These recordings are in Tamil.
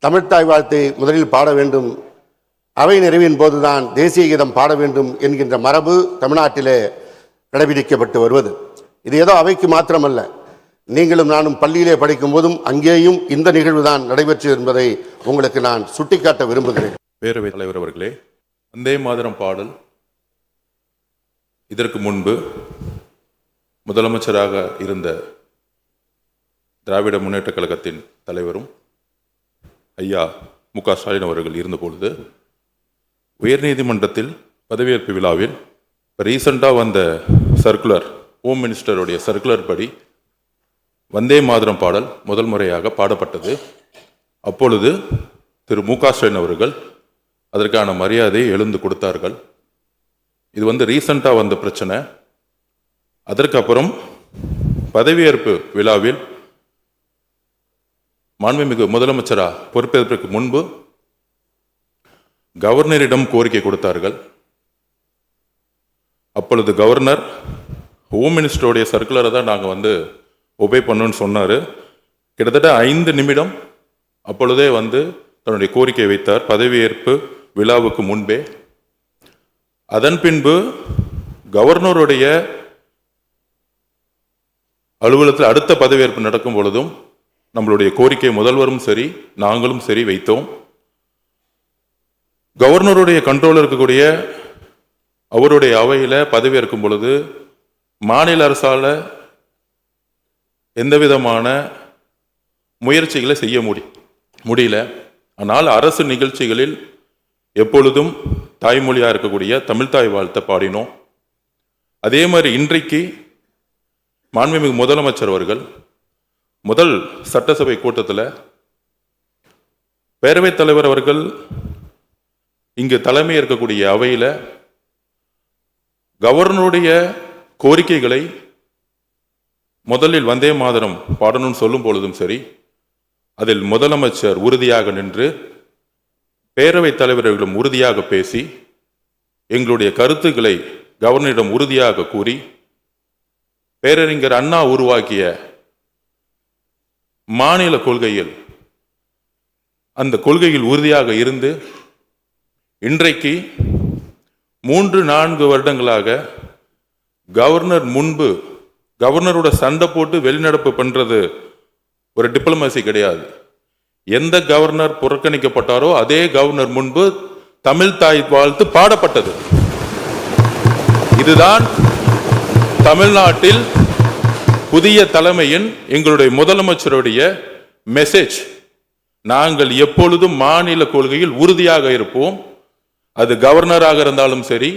தமிழ்த்தாய் வாழ்த்தை முதலில் பாட வேண்டும், அவை நிறைவின் போதுதான் தேசிய கீதம் பாட வேண்டும் என்கின்ற மரபு தமிழ்நாட்டிலே கடைபிடிக்கப்பட்டு வருவது. இது ஏதோ அவைக்கு மாத்திரமல்ல, நீங்களும் நானும் பள்ளியிலே படிக்கும் போதும் அங்கேயும் இந்த நிகழ்வு தான் நடைபெற்று என்பதை உங்களுக்கு நான் சுட்டிக்காட்ட விரும்புகிறேன். பேரவைத் தலைவர் அவர்களே, வந்தே மாதரம் பாடல் இதற்கு முன்பு முதலமைச்சராக இருந்த திராவிட முன்னேற்ற கழகத்தின் தலைவரும் ஐயா மு.க. ஸ்டாலின் அவர்கள் இருந்தபொழுது உயர்நீதிமன்றத்தில் பதவியேற்பு விழாவில் ரீசண்டாக வந்த சர்க்குலர், ஹோம் மினிஸ்டருடைய சர்க்குலர் படி வந்தே மாதரம் பாடல் முதல் முறையாக பாடப்பட்டது. அப்பொழுது திரு மு.க. ஸ்டாலின் அவர்கள் அதற்கான மரியாதையை எழுந்து கொடுத்தார்கள். இது ரீசண்டாக வந்த பிரச்சனை. அதற்கப்புறம் பதவியேற்பு விழாவில் மாண்புமிகு முதலமைச்சராக பொறுப்பேற்பதற்கு முன்பு கவர்னரிடம் கோரிக்கை கொடுத்தார்கள். அப்பொழுது கவர்னர் ஹோம் மினிஸ்டருடைய சர்க்குலரை தான் நாங்கள் ஒபே பண்ணணும்னு சொன்னார். கிட்டத்தட்ட 5 நிமிடம் அப்பொழுதே தன்னுடைய கோரிக்கை வைத்தார் பதவியேற்பு விழாவுக்கு முன்பே. அதன் பின்பு கவர்னருடைய அலுவலகத்தில் அடுத்த பதவியேற்பு நடக்கும் பொழுதும் நம்மளுடைய கோரிக்கை முதல்வரும் சரி நாங்களும் சரி வைத்தோம். கவர்னருடைய கண்ட்ரோல் இருக்கக்கூடிய அவருடைய அவையில் பதவியேற்கும் பொழுது மாநில அரசால் எந்த விதமான முயற்சிகளை செய்ய முடியல. ஆனால் அரசு நிகழ்ச்சிகளில் எப்பொழுதும் தாய்மொழியாக இருக்கக்கூடிய தமிழ்த்தாய் வாழ்த்தை பாடினோம். அதே மாதிரி இன்றைக்கு மாண்புமிகு முதலமைச்சர் அவர்கள் முதல் சட்டசபை கூட்டத்தில் பேரவைத் தலைவர் அவர்கள் இங்கு தலைமை இருக்கக்கூடிய அவையில் கவர்னருடைய கோரிக்கைகளை முதலில் வந்தே மாதரம் பாடணும்னு சொல்லும் பொழுதும் சரி, அதில் முதலமைச்சர் உறுதியாக நின்று பேரவைத் தலைவர்களும் உறுதியாக பேசி எங்களுடைய கருத்துக்களை கவர்னரிடம் உறுதியாக கூறி பேரறிஞர் அண்ணா உருவாக்கிய மாநில கொள்கையில் அந்த கொள்கையில் உறுதியாக இருந்து இன்றைக்கு 3-4 வருடங்களாக கவர்னர் முன்பு கவர்னரோட சண்டை போட்டு வெளிநடப்பு பண்றது ஒரு டிப்ளமசி கிடையாது. எந்த கவர்னர் புறக்கணிக்கப்பட்டாரோ அதே கவர்னர் முன்பு தமிழ்த்தாய் வாழ்த்து பாடப்பட்டது. இதுதான் தமிழ்நாட்டில் புதிய தலைமையின் எங்களுடைய முதலமைச்சருடைய மெசேஜ். நாங்கள் எப்பொழுதும் மாநில கொள்கையில் உறுதியாக இருப்போம். அது கவர்னராக இருந்தாலும் சரி,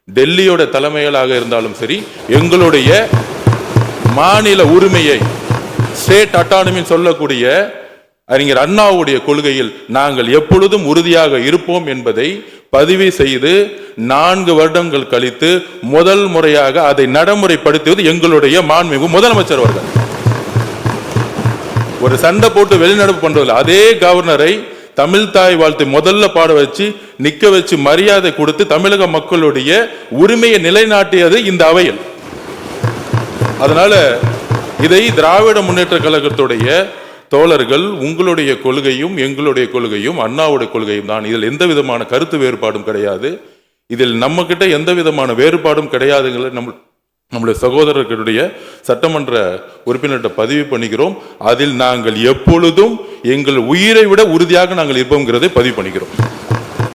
டெல்லியோட தலைமையிலாக இருந்தாலும் சரி, எங்களுடைய மாநில உரிமையை ஸ்டேட் அட்டானமி சொல்லக்கூடிய அறிஞர் அண்ணாவுடைய கொள்கையில் நாங்கள் எப்பொழுதும் உறுதியாக இருப்போம் என்பதை பதிவு செய்து 4 வருடங்கள் கழித்து முதல் முறையாக அதை நடைமுறைப்படுத்துவது எங்களுடைய மாண்புமிகு முதலமைச்சர் அவர்கள். ஒரு சண்டை போட்டு வெளிநடப்பு பண்றதில்லை, அதே கவர்னரை தமிழ்த்தாய் வாழ்த்து முதல்ல பாட வச்சு நிக்க வச்சு மரியாதை கொடுத்து தமிழக மக்களுடைய உரிமையை நிலைநாட்டியது இந்த அவையில். அதனால இதை திராவிட முன்னேற்ற கழகத்துடைய தோழர்கள், உங்களுடைய கொள்கையும் எங்களுடைய கொள்கையும் அண்ணாவுடைய கொள்கையும் தான். இதில் எந்த விதமான கருத்து வேறுபாடும் கிடையாது. இதில் நம்ம கிட்ட எந்த விதமான வேறுபாடும் கிடையாதுங்களை நம்முடைய சகோதரர்களுடைய சட்டமன்ற உறுப்பினர்கிட்ட பதிவு பண்ணிக்கிறோம். அதில் நாங்கள் எப்பொழுதும் எங்கள் உயிரை விட உறுதியாக நாங்கள் இருப்போங்கிறதை பதிவு பண்ணிக்கிறோம்.